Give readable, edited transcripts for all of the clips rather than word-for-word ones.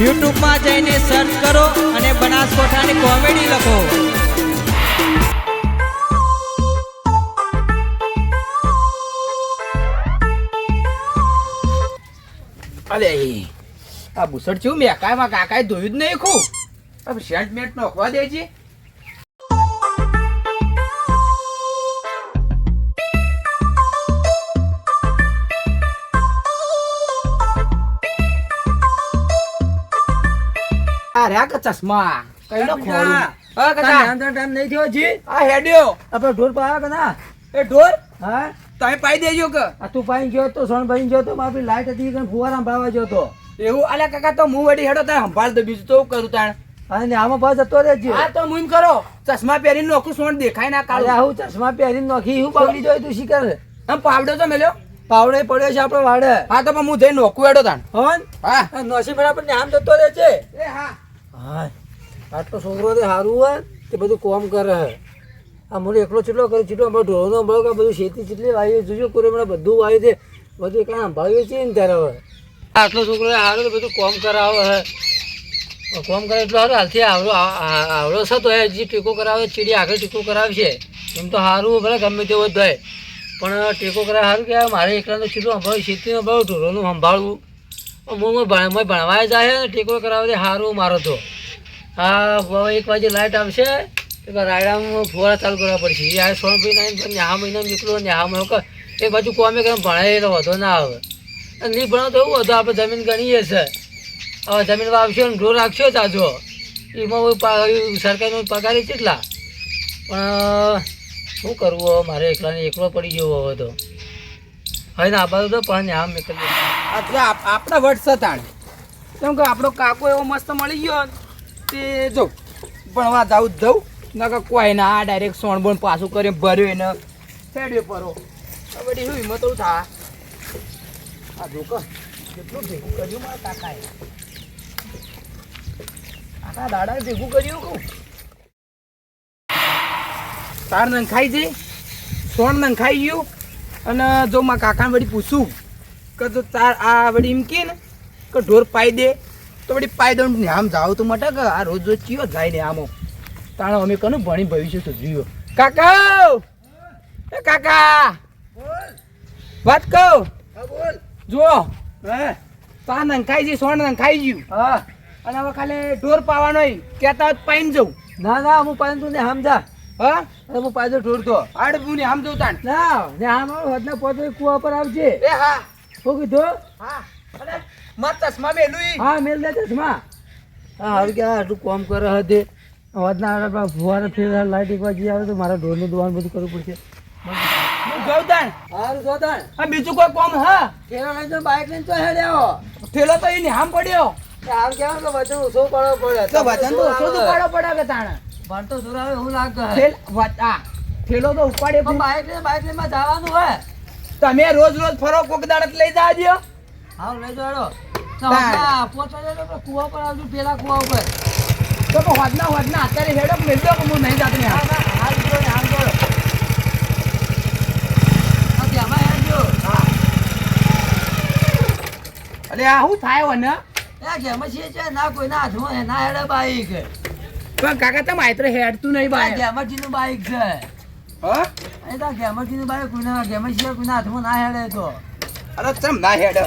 યુટ્યુબમાં જઈને સર્ચ કરો અને બનાસકોઠાની કોમેડી લખો. અલે આ બુસડ છું મેં કાકાએ ધોયું જ નહીં ખૂબ. હવે શેન્ટ મેન્ટ નોખવા દેજે. અરે આ ચશ્મા કઈ નો ખોરું. હા કાકા ટાઈમ નહીં થયો જી. આ હેડ્યો આપણે ઢોર પાયા કે ના? એ ઢોર હા તમે પાઈ દેજો કે. આ તું પાઈ ગયો તો સોન ભાઈ ગયો તો મારી લાઈટ હતી કે ફુવારા ભાવા ગયો તો. એવું અલ્યા કાકા તો હું વડી હેડો તારે સંભાળ દો બીજું તો કરું તાણ. અને આમાં ભાવ જતો રહેજો. હા તો મુઈમ કરો ચશ્મા પહેરીને નોખું સોન દેખાય ના કાળું. આવું ચશ્મા પહેરીને નોખી હું પાવડી જોઈ તું શીખર. આમ પાવડો તો મેલ્યો પાવડે પડ્યો છે આપણો વાડે. હા તો હું જઈ નોખું હેડો તાણ. હા નોસી બરાબર ને આમ જતો રહે છે. એ હા હા આટલો છોકરો તે સારું હોય તે બધું કોમ કરે. આ મને એકલો ચીટલો કરે ચીટલો અમારો ઢોરનો મળો કે બધું શેતી ચીટલી વાવી જોજો કરે મને બધું વાવી દે બધું કાંઈ સંભાળ્યું છે ને ત્યારે હવે આટલો છોકરો સારું તો બધું કોમ કરાવે હે. કોમ કરે એટલું સારું હાલથી આવડો છે તો હજી ટેકો કરાવે ચીડી આગળ ટેકો કરાવશે એમ તો સારું ભલે ગમે તેવો જ થાય પણ ટેકો કરાવે સારું કહેવાય. મારે એકલાનો ચીટલું સંભાળ્યું શેતીમાં બહુ ઢોરોનું સંભાળવું હું ભણવાય જાય ને ટેકો કરાવે તે સારું મારો તો. હા 1 વાગે લાઇટ આવશે રાયડામાં ફુવારા ચાલુ કરવા પડશે. યાર 6 મહિના ન્યા મહિના નીકળો ન્યા મળો એક બાજુ કોમે કરે ભણાય એટલે વધો ના આવે. નહીં ભણાવ તો એવું હતું આપણે જમીન ગણીએ છે. હવે જમીન વાવશો ને ઢોર રાખશો તાજો એમાં સરકારનો પગાર કેટલા પણ શું કરવું હવે મારે એકલાને એકલો પડી ગયો હવે તો. હવે ને આ બાજુ તો પણ ન્યા નીકળી આપણા વટ સતાણ કેમ કે આપણો કાકો એવો મસ્ત મળી ગયો તે જો ભણવા જાઉં જ જવું ના કોઈ ના આ ડાયરેક્ટ સોણ બોણ પાછું કરીને ભર્યો એને ફેડ્યો પરો બધી શું હિંમત થા. આ જોક કેટલું ભેગું કર્યું મારા કાકાએ. કાકા દાડાએ ભેગું કર્યું કહું તાર નંખાઈ જઈ સોણ નંખાઈ ગયું. અને જો મારા કાકાને વળી પૂછું કે તો તાર આ વળી એમ કે ને કે ઢોર પાઈ દે તો વળી પાઈ દઉં ને આમ જાવ તો મટે કે આ રોજ રોજ ચિયો જાય ને આમો તાણે અમે કનું ભણી ભવિષ્ય તો જોયું. કાકા એ કાકા વાત કહું જો તાર નંખાઈ જઈ સોણ નંખાઈ ગયું. હા અને હવે ખાલી ઢોર પાવાનો કહેતા હોય પાઈને જવું. ના ના હું પાઈને તું ને આમ જા. હા હું પાછો ઢોર તો આડ હું ને આમ જઉં તાણ ના ને આમ વધના પોતે કુવા પર આવજે. એ હા શું કીધું? હા અરે મત ચશ્મા મેલું. હા મેલ દે ચશ્મા. હા હવે કે આટલું કોમ કરે હદે વધના ફુવારા ફેર લાઈટ એક વાર આવે તો મારા ઢોરનું દોવાનું બધું કરવું પડશે. બીજું કોઈ કોમ હા ઠેલો લઈને બાઈક લઈને તો હેડે આવો. ઠેલો તો એ હામ પડ્યો આમ કેવા કે વજન ઓછો પાડવો પડે તો વજન તો ઓછો પાડવો પડે કે તાણે ભણ તો જોરાવે એવું લાગે. ઠેલો તો ઉપાડે બાઈક લઈને જવાનું હોય. તમે રોજ રોજ ફરો કોક દાડત લઈ જાજો. હા લઈ જાડો કુવા પર આવજો પેલા કુવા ઉપર તો વધના અત્યારે હેડો મેળવ્યો કે હું નહીં જાતને હાલ જોડે હાલ જોડો અરે આ શું થાય ને ના કોઈ ના હાથમાં ના હેડે બાઈક પણ કાકા તમે આયત્ર હેડતું નહીં બાઈક ગેમરજી નું બાઈક છે. હા એ તો ગેમરજી નું બાઈક કોઈના ગેમરજી કોઈના હાથમાં ના હેડે તો અરે ચમ ના હેડે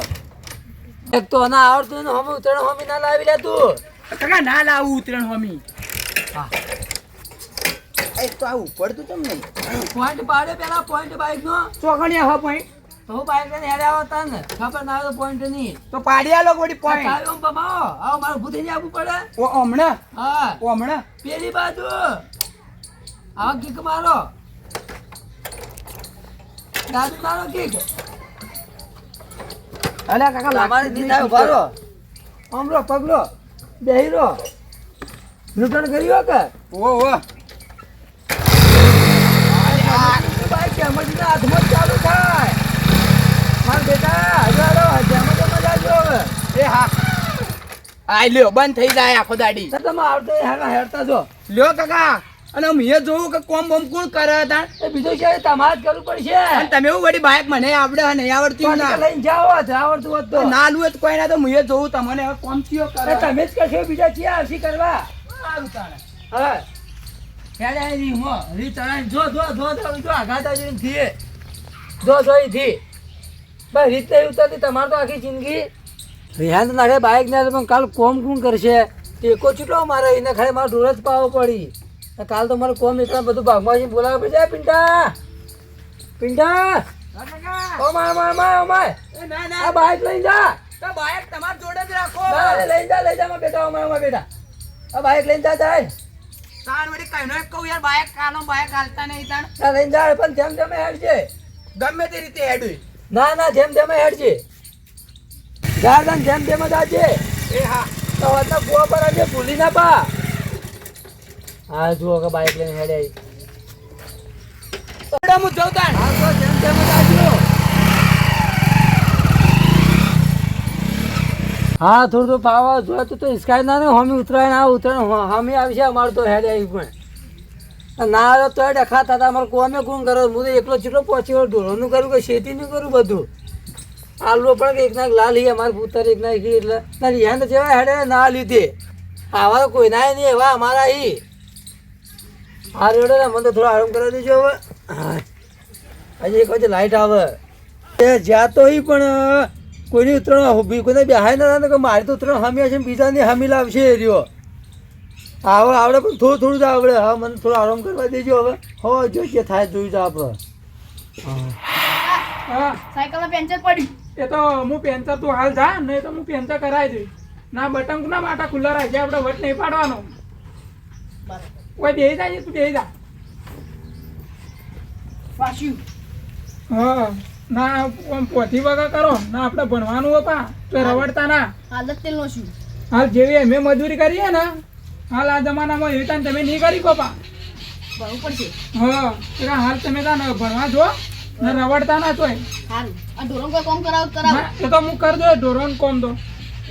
એક તો ના આવડતું ને હમ ઉતરણ હમી ના લાવી લે તું કાકા ના લાવું ઉતરણ હમી. હા એ તો આ ઉપડતું ચમ નહીં પોઈન્ટ પાડે પેલા પોઈન્ટ બાઈક નો ચોકણિયા હા પોઈન્ટ તો બાઈક ને હેડે આવતા ને ખબર ના આવે તો પોઈન્ટ નહીં તો પાડી આલો ગોડી પોઈન્ટ આવો બમાવો આવો મારું ભૂતી ને આવવું પડે. ઓ હમણાં હા ઓ હમણાં પેલી બાજુ આવો કિક મારો દાદુ મારો કિક. અલ્યા કાકા લામારી ની થાય ઉભારો આમરો પગલો બેહીરો લૂટણ કર્યો કે ઓ બાઈક કેમજી ના હાથમાં ચાલુ થાય માર બેટા હજારો જેમાં જાજો હવે. એ હા આ લ્યો બંધ થઈ જાય આખો દાડી તમે આવતો હેડતા જો લ્યો કાકા અને હું એ જોઉં કે કોમ બોમ કોણ કરે હતા એ બીજું છે તમારે જ કરવું પડશે. અને તમે એવું વળી બાઇક મને આવડે નહીં આવડતું ના લઈને જાઓ આવડતું હોત તો. ના આલું હોય તો કોઈ ના તો હું એ જોઉં તમને હવે કોમ થયો કરે તમે જ કરશો બીજા છે આરસી કરવા. સારું તાણે. હા હેડે રી મો રી તરાઈ જો આઘાતા જઈને થીએ જો ઈ થી બસ રીત નહીં ઉતરતી તમારે તો આખી જિંદગી. રિહાન નાખે બાઇક ને પણ કાલ કોમ કોણ કરશે ટેકો છૂટો મારે એને ખાલી મારે ઢોર જ પાવો પડી. કાલ તો મારે કોમ એટલા બધું ભાગમાં બોલાવે પડશે. પિંટા ઓ માય આ બાઇક લઈને જા. તો બાઇક તમારી જોડે જ રાખો લઈને જા મારા બેટા મારા બેટા આ બાઇક લઈને જા જાય. તાણ વળી કઈ નો કહું યાર બાઇક કાનો બાઇક હાલતા નહીં તાણ લઈને જા પણ જેમ જેમ હેડ છે. ગમે તે રીતે હેડું ના જેમ જેમ હેડ છે. ગાર્ડન જેમ જેમ જ આજે એ હા તો વાતના કુવા પર આજે ભૂલી ના પા. હા જુઓ કે બાઇક લઈને હેડે આવી. હું જઉં તાણ હા તો જેમ જેમ જ આવજો. હા થોડું પાવા જોયું તો હિસકાય ના ને હમી ઉતરાય હમી આવી છે અમારે તો હેડે આવી પણ ના આવ્યો તો ડખાતા હતા અમારે કોમે કોણ કરો હું તો એકલો ચીટલો પહોંચી વળું ઢોરોનું કરું કે ખેતીનું કરું બધું. આલવો પણ કે એક નાક લાલ હી અમારે પુત્ર એક નાક હી એટલે ના રિહાન તો જેવા હેડે ના લીધે આવા તો કોઈ ના નહીં એવા અમારા હી. હા રેડો ને મને તો થોડો આરામ કરાવી દેજો હવે. હા હજી એક વચ્ચે લાઇટ આવે એ જ્યાં તો હી પણ કોઈની ઉતરણ કોઈને બેહાય ના કે મારી તો ઉતરણ હમી હશે બીજાની હમી લાવશે એ રહ્યો. આવડે પણ થોડું જ આવડે. હા મને થોડો આરામ કરવા દેજો હવે. હો જો કે થાય જોઈ તો આપણે. હા સાયકલમાં પેન્ચર પડ્યું. એ તો હું પેન્ચર તું હાલ જા નહીં તો હું પેન્ચર કરાવી દઈશ. ના બટન ના માટા ખુલ્લા રાખજે આપણે વટ નહીં પાડવાનો. કોઈ બેસી જાય તું બેસી જા. વાસ્યું હા ના આમ પોથી વગર કરો ના આપણે ભણવાનું હપા તો રવડતા ના. હાલત તેલનો શું હાલ જેવી અમે મજૂરી કરીએ ને હાલ આ જમાનામાં એવી તાન તમે નહીં કરી કોપા. ભરવું પડશે. હા એટલે હાલ તમે તાન ભણવા જો ને રવડતા ના તોય. સારું આ ઢોરણ કોઈ કોમ કરાવ ના, એ તો હું કરી દો ઢોરણ કોમ તો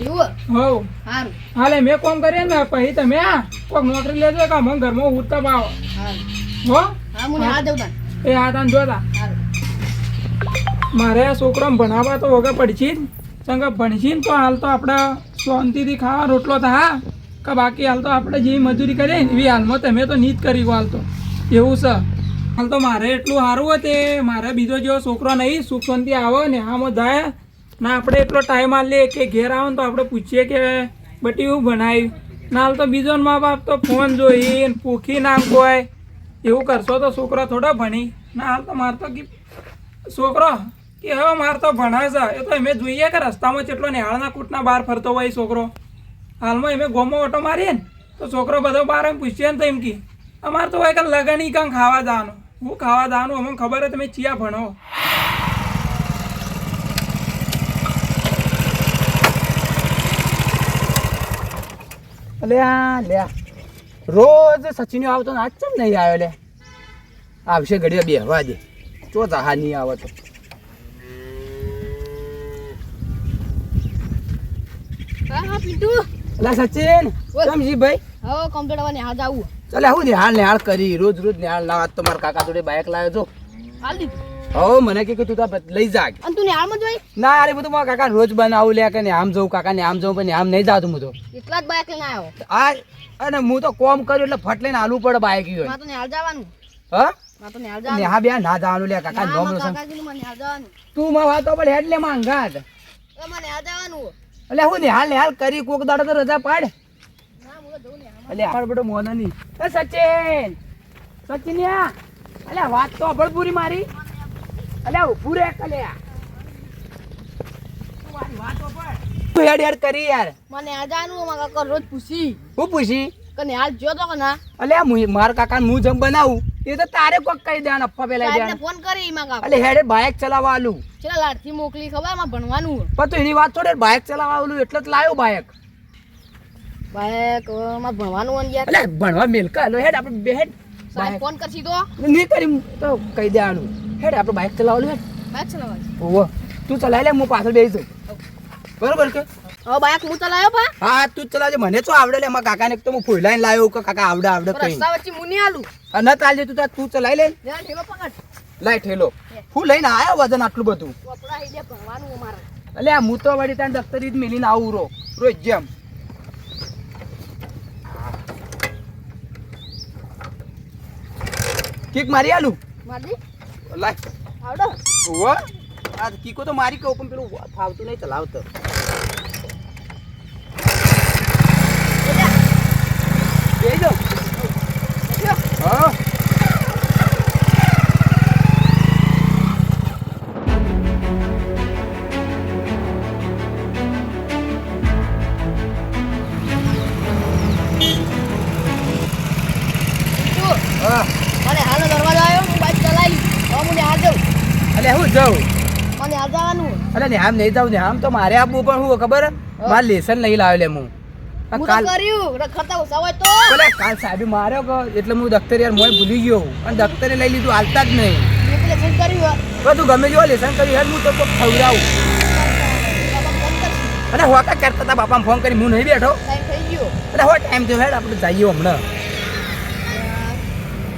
એવું હવ સારું હાલે મેં કોમ કરીએ ને પછી તમે આ કોઈક નોકરી લેજો કે મને ઘરમાં ઉઠતા પાવો સારું હો. હા મને આ દઉં તાન એ આ તાન જોતા સારું મારે આ છોકરાને ભણાવવા તો વગર પડશે જ ચંગા ભણશી ને તો હાલ તો આપણે શાંતિથી ખાવા રોટલો થા કે બાકી હાલ તો આપણે જેવી મજૂરી કરીએ ને એવી હાલમાં તમે તો નહીં જ કરી હાલ તો એવું છે. હાલ તો મારે એટલું સારું હોય તે મારે બીજો જેવો છોકરો નહીં સુખ શાંતિ આવે ને આમાં જાય ના આપણે એટલો ટાઈમ હાલ લે કે ઘેર આવે ને તો આપણે પૂછીએ કે બટી એવું ભણાવ્યું ના હાલ તો બીજો મા બાપ તો ફોન જોઈ પૂખી નામ કોઈ એવું કરશો તો છોકરો થોડા ભણી ના હાલ તો મારે તો છોકરો કે હવે મારે તો ભણાય છે એ તો અમે જોઈએ કે રસ્તામાં કેટલો નિહાળના કૂટના બહાર ફરતો હોય છોકરો. હાલમાં અમે ગોમો ઓટો મારીએ ને તો છોકરો બધો બહાર એમ પૂછીએ ને તો એમ કી અમારે તો હોય કે લગન કાં ખાવા જવાનું હું ખાવા જવાનું અમને ખબર હોય તમે ચિયા ભણો. અલ્યા લ્યા રોજ સચિન આવતો ને આજ ચમ નહીં આવ્યો લે આવશે ઘડીએ બેહવા દે ચો હા નહીં આવે તો. હા પિન્ટુ અલા સચિન બોલ. કેમ જી ભાઈ હવે કમ્પ્લીટ આવવાની હાલ જાવું ચાલે હું નિહાળ કરી રોજ નિહાળ લાવ તો મારા કાકા જોડે બાઇક લાવ્યો છો. હાલ દીધું હો મને કે તું તો લઈ જા. અને તું હાલમાં જોઈ ના અરે બધું મારા કાકા રોજ બનાવું લે કે ને આમ જવું કાકા ને આમ જવું પણ આમ નહીં જાતું હું તો. એટલા જ બાઇક લઈને આવ્યો આ અને હું તો કોમ કર્યું એટલે ફટ લઈને આલવું પડે બાઇક હોય. મારે તો હાલ જવાનું હા મારે તો હાલ ને જવાનું હા બે ના જવાનું લે કાકા ના, નોમ મારા રોશન કાકાજીનું મને હાલ જવાનું તું માં વાતો પણ હેડ લે માંગા એ મને હાલ જવાનું એટલે હું નિહાળ કરી કોક દાડો તો રજા પાડ. ના હું તો જઉં ને અલે હાલ બેટો મોનો નહીં એ સચિન સચિનિયા અલે વાત તો અબળ પૂરી મારી અલે ઊભું રે કલ્યા તું હેડ હેડ કરી યાર મને હાલ જવાનું મારા કાકા રોજ પૂછી હું પૂછી કે હાલ જો તો કે ના અલે મારા કાકા હું જેમ બનાવું એ તો તારે કોક કહી દેવાનું અપ્પા પેલા સાહેબને દેવાનું ફોન કરી માં કાકા અલે હેડે બાઇક ચલાવવા આલું ચલા લાડથી મોકલી ખબર માં ભણવાનું પણ તું એની વાત છોડે બાઇક ચલાવવા આલું એટલે જ લાવ્યો બાઇક બાઈક માં ભણવાનું અને યાર અલે ભણવા મેલકા લો હેડ આપણે બે હેડ સાહેબ ફોન કરશી તો નહીં કરી તો કહી દેવાનું હેડ આપણે બાઇક ચલાવવાનું હેડ બાઈક ચલાવવા ઓવો તું ચલાવી લે હું પાછળ બેસી જાઉં બરોબર કે હવે બાઈક હું ચલાયો પા હા તું જ ચલાવજે મને તો આવડે લે મારા કાકાને તો હું ફોઈલાઈને લાવ્યો કે કાકા આવડે તો કઈ રસ્તા વચ્ચે હું નહીં આલું અને તાલજે તું ચલાવી લે લે ઠેલો પકડ લાય ઠેલો હું લઈને આયો વજન આટલું બધું કપડા હિડે ભરવાનું અમારે એટલે આ હું તો વળી તાર દફતરી જ મિલીને આવું રોજ જેમ કેક મારી આલું મારી લાય આવડો ઓવો આ કીકો તો મારી કહું પણ પેલું ફાવતું નહીં ચલાવતો બેહી જાઓ. હા હા મને હાલનો દરવાજો આવ્યો હું બાઈક ચલાવી હવે હું હાલ જાઉં અલે હું જાઉં મને હાલ જવાનું અલે ને આમ નહીં જાઉં ને આમ તો મારે આપવું પણ હું ખબર મારે લેસન નહીં લાવ્યો લે હું આ હું તો કાલ કર્યું રખડતા ઉસા હોય તો બોલે કાલ સાહેબે માર્યો કે એટલે હું દફતર યાર મોય ભૂલી ગયો અને દફતરે લઈ લીધું હાલતા જ નહીં મેં કર્યું બધું ગમે જેવો લેસન કર્યું યાર હું તો કોક ખવડાવું અને હોકા કરતા હતા બાપાને ફોન કરી હું નહીં બેઠો ટાઈમ થઈ ગયો એટલે હો ટાઈમ થયો હેડ આપણે જઈએ હમણાં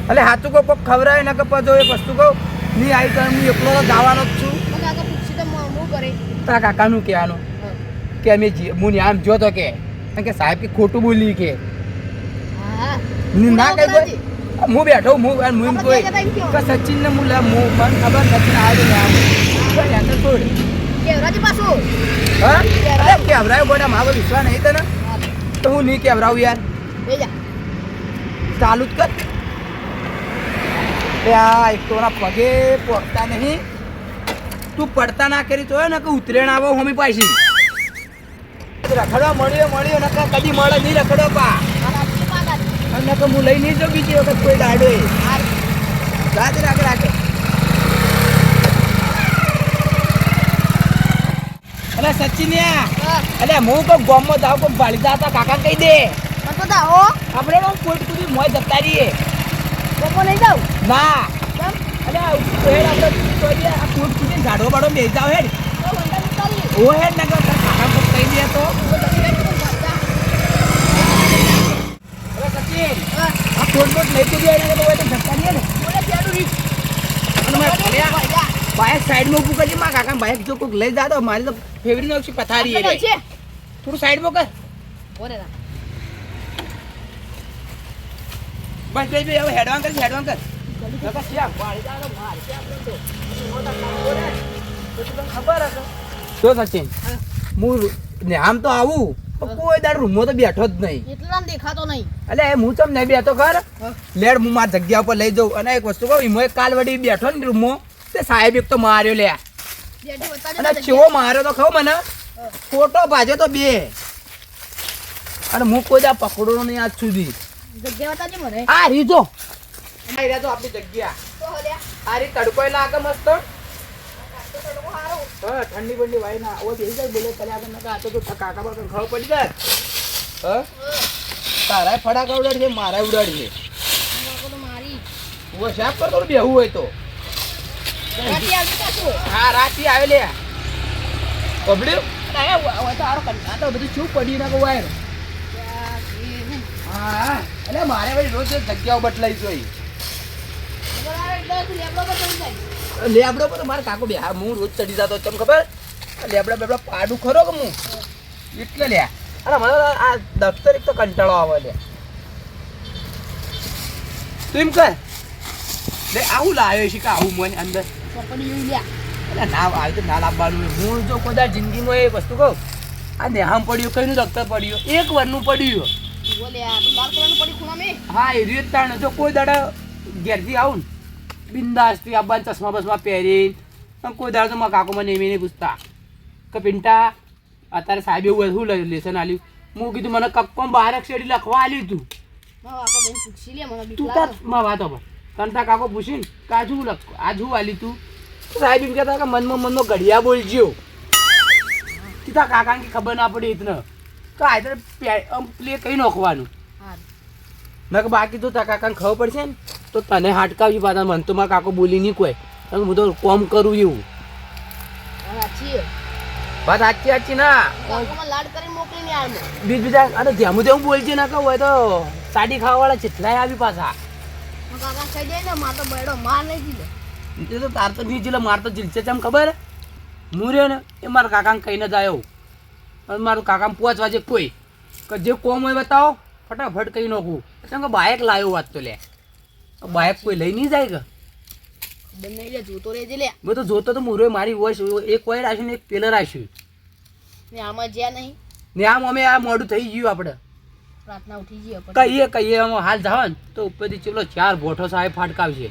એટલે હાથું કોક ખવડાવે ને કે પદો એક વસ્તુ કહું નહીં આવી તો હું એકલો તો જવાનો જ છું મને આગળ પૂછી તો હું કરે તારા કાકાનું કહેવાનું કે અમે હું આમ જોતો કે કારણ કે સાહેબ કે ખોટું બોલી કે હા ના કઈ કોઈ હું બેઠો હું એમ કોઈ કે સચિન ને મુલા હું મને ખબર સચિન આવ્યો ને આમ કોઈ અંદર છોડ કેવરાજી પાછું હા અરે કેવરાયો બોડા મારો વિશ્વાસ નહીં તને તો હું નહીં કેવરાવું યાર બેજા ચાલુ જ કર આ એક તો ઓના પગે પહોંચતા નહીં તું પડતા ના કરી તો ને કે ઉતરેણ આવો હોમી પાછી રખડવા મળ્યો ને કદી મળે નહીં રખડો પા અને કે હું લઈ નહીં જાઉં બીજી વખત કોઈ દાડો રાજ રાખે અરે સચિનિયા અરે હું કોઈ ગોમમાં જાઉં કોઈ ભાળી હતા કાકા કહી દે મત બતાવો આપણે કોઈ સુધી મોય જતા રહીએ કોકો નહીં જાવ ના કેમ અરે હેડ આપણે આ કોટ સુધી ઝાડો બાડો બેસી જાવ હેડ તો વંડા ઉતારી ઓ હેડ ના કર કાકા કોક કહી દે તો અરે સચિન આ કોટ લઈ તો ગયા એને તો જતા રહીએ ને બોલે પેલું રીત અને મેં ભણ્યા બાઈક સાઈડમાં ઊભું કરજે મારા કાકા બાઈક જો કોઈક લઈ જા તો મારી તો ફેવરી નો પથારી છે થોડું સાઈડમાં કર બોલે ના બસ બે હવે હેડવાન કર નકર શ્યામ ખબર હશે તો સચિન હું ને આમ તો આવું પણ કોઈ દાડ રૂમમાં તો બેઠો જ નહીં એટલા દેખાતો નહીં એટલે હું ચમ નહીં બેઠો ખર લેડ હું મારી જગ્યા ઉપર લઈ જાઉં અને એક વસ્તુ કહું એમાં કાલ વડી બેઠો ને રૂમમાં તે સાહેબ એક તો માર્યો લે જેઠી બતાજો અને ચેવો માર્યો તો ખબર મને ફોટો ભાજ્યો તો બે અને હું કોઈ દા પકડો નહીં આજ સુધી જગ્યા બતાજો મને આ રીજો આ રહ્યા તો આપણી જગ્યા તો હલ્યા આ રી તડકોય લાગે મસ્ત તો લોકો હારું હા ઠંડી બંડી વાય ના ઓ બેસી જાય બોલે ચાલે આગળ નકા તો કાકા પર ખબર પડી જાય હા તારા ફડાકા ઉડાડ છે મારા ઉડાડ છે લોકો તો મારી ઓ સાફ કર થોડું બેહવું હોય તો રાતી આવી પાછું હા રાતી આવે લે પબડ્યું ના હવે તો આરો આ તો બધું શું પડી ના વાયર હા એટલે મારે ભાઈ રોજ જગ્યાઓ બદલાઈ જોઈ લેબડો પર મારે કાકો બે હા હું રોજ ચડી જતો તમને ખબર લેબડા બેબડા પાડું ખરો કે હું એટલે લે અને મને આ દફતર એક તો કંટાળો આવે લે તું એમ કર લે આવું લાવ્યો છે કે આવું મને અંદર એટલે ના આવી તો ના લાવવાનું હું જો કોઈ જિંદગીમાં એ વસ્તુ કહું આ નેહામ પડ્યું કઈનું દફતર પડ્યું એક વરનું પડ્યું બોલે આ તો લાલ કલરનું પડી ખૂણા મે હા એ રીત તાણ જો કોઈ દાડા ઘેરથી આવું ને બિંદાસથી આબાન ચશ્મા બસમાં પહેરી કોઈ દાડા તો મારા કાકો મને એમ નહીં પૂછતા કે પિંટા અત્યારે સાહેબ એવું શું લેસન આલ્યું હું કીધું મને કક્કોમ બાર શેડી લખવા આલ્યું તું હા આકો બેન પૂછી લે મને બીક તું લાગે તાર માં વાતો પર તને તાર કાકો પૂછીને કે આ શું લખ આ શું આલ્યું તું સાહેબ એમ કહેતા કે મનમાં ઘડિયા બોલજો કે તાર કાકાને કે ખબર ના પડી એટલે કે આ પ્લે કઈ નાખવાનું હા નક બાકી તો તાર કાકાને ખબર પડશે ને તો તને હાટકાવજી પાછા મન તો મારા કાકો બોલી નહીં કોઈ હું તો કોમ કરું એવું સાચી વાત સાચી ના ગામમાં લાડ કરીને મોકલીને આલો. બીજા અને જેમ જેમ બોલજે ના કહું હોય તો સાડી ખાવાવાળા કેટલાય આવી પાછા કાકા કહી દે ને માર તો બૈડો માર નહીં દીધો. એ તો તાર તો નહીં જીલે માર તો જીલશે ચમ ખબર હું રહ્યો ને એ મારા કાકાને કહીને જ આવ્યો અને મારું કાકાને 5 વાગે કોઈ કે જે કોમ હોય બતાવો ફટાફટ કહી નાખું કેમ કે બાઇક લાવ્યો વાત તો લે બાઇક કોઈ લઈ નહીં જાય કે બંને લે જોતો રહેજે લે. મેં તો જોતો તો મુરે મારી વોઇસ એક કોઈ રાખ્યું ને એક પેલર રાખ્યું ને આમાં જ્યાં નહીં ને આમ અમે આ મોડું થઈ ગયું આપણે પ્રાર્થના ઉઠી જઈએ પછી. કહીએ આમ હાલ જાવ ને તો ઉપરથી ચલો 4 ભોઠો સાહેબ ફાટકાવશે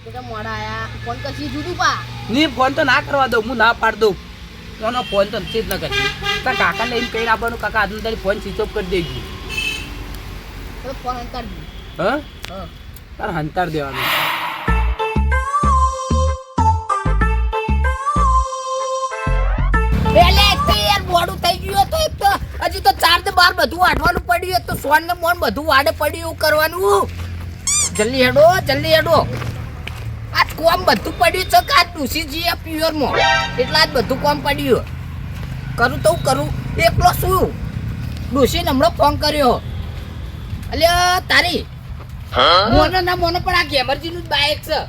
તો કે મોડા આયા ફોન કશી જુદું પા. ની ફોન તો ના કરવા દઉં હું ના પાડ દઉં કોનો ફોન તો ચેત ન કરતી તાર કાકા લઈને કઈ આપવાનું કાકા આજનો તારી ફોન સ્વિચ ઓફ કરી દેજી તો ફોન અંતર દી. હા હા તાર હંતાર દેવાનું પેલે એક તો યાર મોડું થઈ ગયું તો એક તો હજી તો 4 ને 12 બધું વાટવાનું પડ્યું તો સોન ને મોન બધું વાડે પડ્યું એવું કરવાનું. જલ્દી હેડો આ કોમ બધું પડ્યું છે કે આ ડૂસી જઈએ પ્યોર માં એટલા જ બધું કોમ પડ્યું કરું તો કરું એકલો શું ડૂસી ને હમણાં ફોન કર્યો અલ્યા તારી મોનો ના મોનો પણ આ ગેમરજી નું બાઈક છે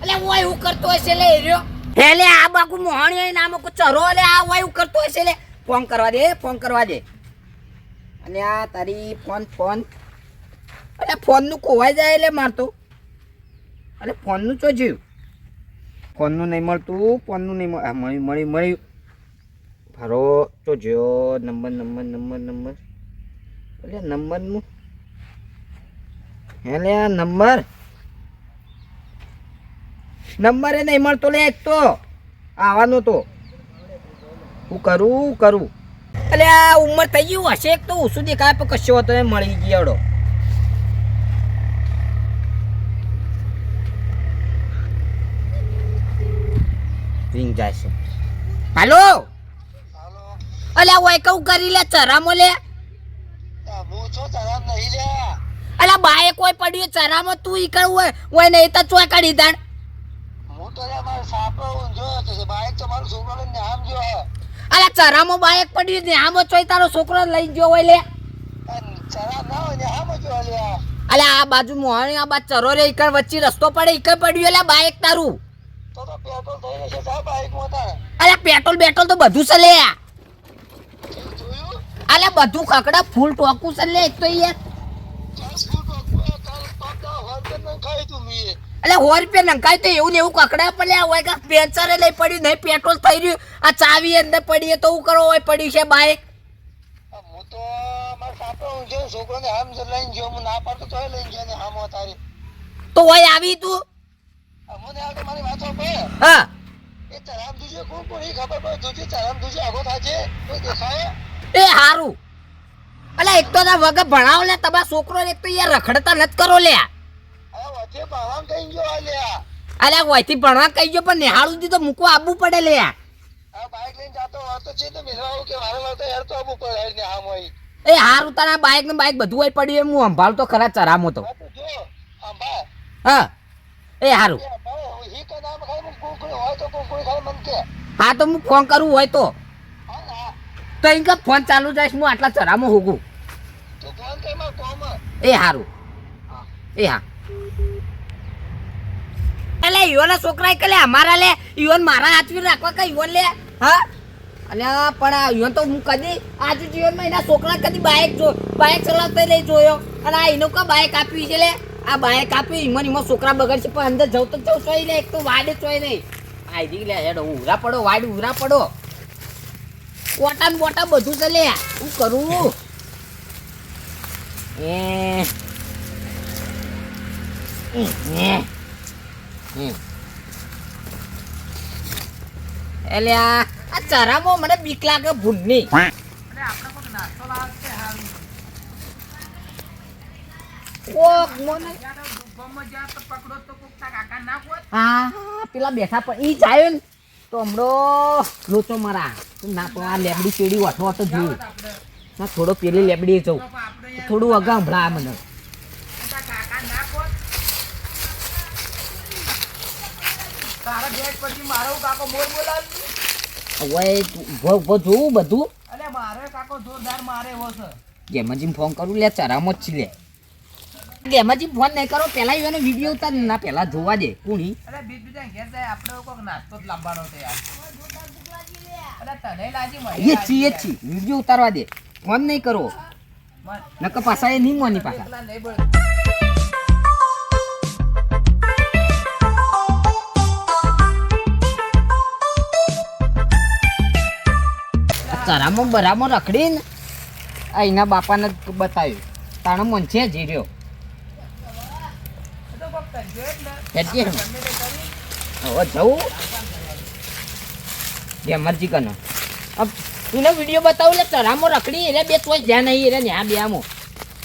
અલ્યા ઓય હું કરતો હશે લે એર્યો હેલે આ બાકુ મોહણી નામ કો ચરો લે આ ઓય હું કરતો હશે લે ફોન કરવા દે અને આ તારી ફોન અલે ફોન નું કોવાઈ જાય એટલે મારતો અલે ફોન નું ચો જીવ ફોન નું નહીં મળતું મળ્યું ભારો ચો જો નંબર અલે નંબર નું હેલે આ નંબર એ નહીં મળતો લે એક તો આવવાનો તો હું કરું એટલે આ ઉંમર થઈ ગયું હશે એક તો ઓછું દેખાય પણ કશો હતો એ મળી ગયો રિંગ જાય છે હાલો અલ્યા ઓય કઉ કરી લે ચરામો લે અલ્યા બાએ કોઈ પડ્યું ચરામો તું ઈ કર ઓય નહીં તો ચોય કાઢી દાણ અલ્યા ચરામો બાઈક પડ્યું ને આમો ચોય તારો છોકરો લઈ ગયો હોય લે અલ્યા આ બાજુ મોહણી આ બાજુ ચરો રે ઈકર વચ્ચે રસ્તો પડે ઈકર પડ્યું એટલે બાઈક તારું અલ્યા પેટ્રોલ તો બધું છે લે અલ્યા બધું ખકડા ફૂલ ટોકું છે લે એક તો યાર એટલે 100 રૂપિયા નંખાય તો એવું ને એવું કકડા પડ્યા હોય કે પેન્સરે લઈ પડ્યું નહીં પેટ્રોલ થઈ રહ્યું આ ચાવી અંદર પડી તો હું કરો હોય પડ્યું છે બાઈક તો હોય આવી તું હા એ હારું અલે એક તો ના વગર ભણાવો લે તમારા છોકરો એક તો યાર રખડતા નથી કરો લે અલ્યા વયથી ભણવા કહી ગયો પણ નિહાળું તો મૂકવા આવવું પડે લે એ હારું તારા બાઈક ને બાઈક બધું હોય પડ્યું હું સંભાળ તો ખરા ચરામો તો હા એ હારું હા તો હું ફોન કરું હોય તો અહીં ફોન ચાલુ જાય હું આટલા ચરામો હોગું એ હારું એ હા એટલે ઈવોના છોકરા કે લે અમારા લે ઈવોન મારા હાથવી રાખવા કે ઈવોન લે હા અને પણ ઈવોન તો હું કદી આજુ જીવનમાં એના છોકરા કદી બાઈક ચલાવતા નહીં જોયો અને આ એનો કા બાઈક આપ્યું છે લે આ બાઈક આપ્યું ઈમો છોકરા બગડશે પણ અંદર જવું તો જવું ચોઈ લે એક તો વાડે ચોઈ નહીં આઈ લે હેડો ઉરા પડો વાડ ઉરા પડો કોટા બોટા બધું છે લે હું કરું એટલે આ ચરામો મને બીક લાગે ભૂંડની હા પેલા બેઠા પણ ઈ જાય ને તો હમણો લોચો મારા ના તો આ લેબડી પેડી વઠો તો જોયું ના થોડો પેલી લેબડી જવું થોડું અગા હમણાં મને તારા બેગ પછી મારો કાકો મોર બોલાવી હવે જોવું બધું અલે મારે કાકો જોરદાર મારે એવો છે. ગેમાજી ફોન કરું લે ચરામો જ છી લે ગેમાજી ફોન નહીં કરો પેલા એનો વિડીયો ઉતાર ના પેલા જોવા દે કુણી અરે બીજા ઘેર જાય આપણે કોક નાસ્તો જ લાવવાનો છે યાર. અરે તને લાજી મને એ છી વિડીયો ઉતારવા દે ફોન નહીં કરો નકર પાછા એ નહીં મોની પાછા એકલા નહીં બોલ. ચરામો બરામો રખડીને એના બાપાને જ બતાવ્યું તાણે મન છે જી રહ્યો તો કોક કરજો એટલે એટલે ગમે તે કરી. હવે જવું ગેમરજી કનો એને વિડીયો બતાવું એટલે ચરામો રખડી એટલે બે તોય જ્યાં નહીં એટલે ન્યા બે આમો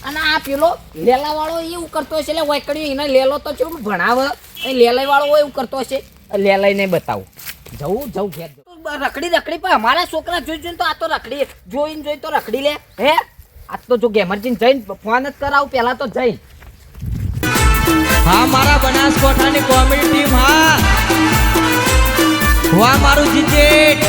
અને આ પેલો લેલા વાળો એવું કરતો હશે એટલે વાયકડી એને લેલો તો કેવું ભણાવે એ લેલાઈ વાળો એવું કરતો હશે લેલાઈ ને બતાવું જવું ઘેર રખડી પણ અમારા છોકરા જોઈને તો આ તો રખડી જોઈને તો રખડી લે હે આ તો જો ગેમરજીને જઈને ફોન જ કરાવું પહેલા તો જઈને હા મારા બનાસકોઠાની કોમેડી ટીમ હા વાહ મારું જીજેટ